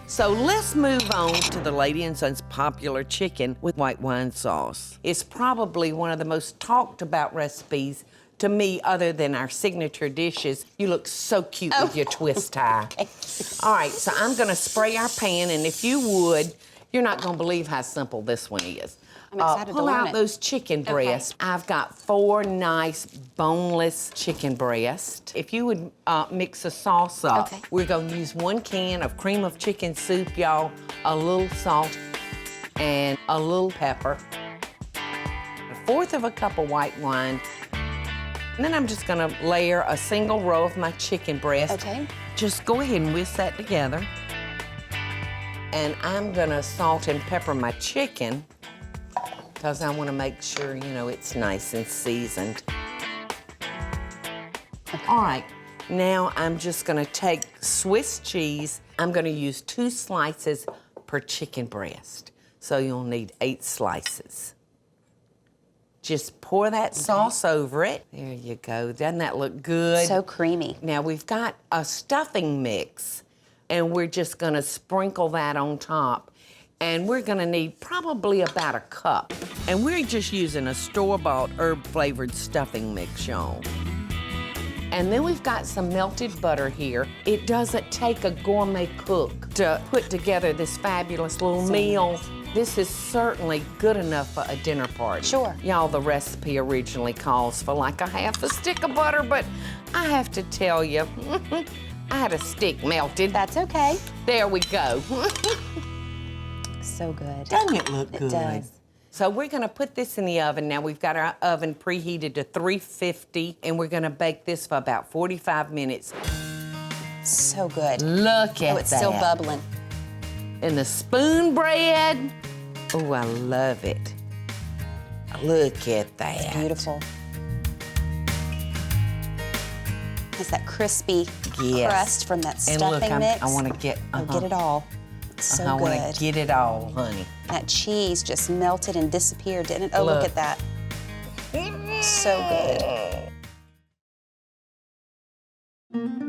So let's move on to the Lady and Son's popular chicken with white wine sauce. It's probably one of the most talked about recipes to me, other than our signature dishes. You look so cute with your twist tie. All right, so I'm gonna spray our pan, and if you would, you're not gonna believe how simple this one is. I'm excited Pull to learn out it. those chicken breasts. I've got 4 nice boneless chicken breasts. If you would mix the sauce up, we're gonna use 1 can of cream of chicken soup, y'all, a little salt, and a little pepper, 1/4 of a cup of white wine, and then I'm just gonna layer a single row of my chicken breast. Okay. Just go ahead and whisk that together. And I'm gonna salt and pepper my chicken because I wanna make sure, you know, it's nice and seasoned. All right, now I'm just gonna take Swiss cheese. I'm gonna use 2 slices per chicken breast. So you'll need 8 slices. Just pour that sauce over it. There you go. Doesn't that look good? So creamy. Now we've got a stuffing mix, and we're just gonna sprinkle that on top. And we're gonna need probably about a cup. And we're just using a store-bought herb-flavored stuffing mix, y'all. And then we've got some melted butter here. It doesn't take a gourmet cook to put together this fabulous little meal. This is certainly good enough for a dinner party. Sure. Y'all, the recipe originally calls for like a 1/2 stick of butter, but I have to tell you, I had a stick melted. That's okay. There we go. So good. Doesn't it look good? It does. So we're gonna put this in the oven. Now we've got our oven preheated to 350, and we're gonna bake this for about 45 minutes. So good. Look at that. Oh, it's still bubbling. And the spoon bread. Oh, I love it. Look at that. It's beautiful. It's that crispy crust from that stuffing mix. I want to get. Oh, get it all. It's so I good. want to get it all, honey. That cheese just melted and disappeared, didn't it? Oh, look at that. So good.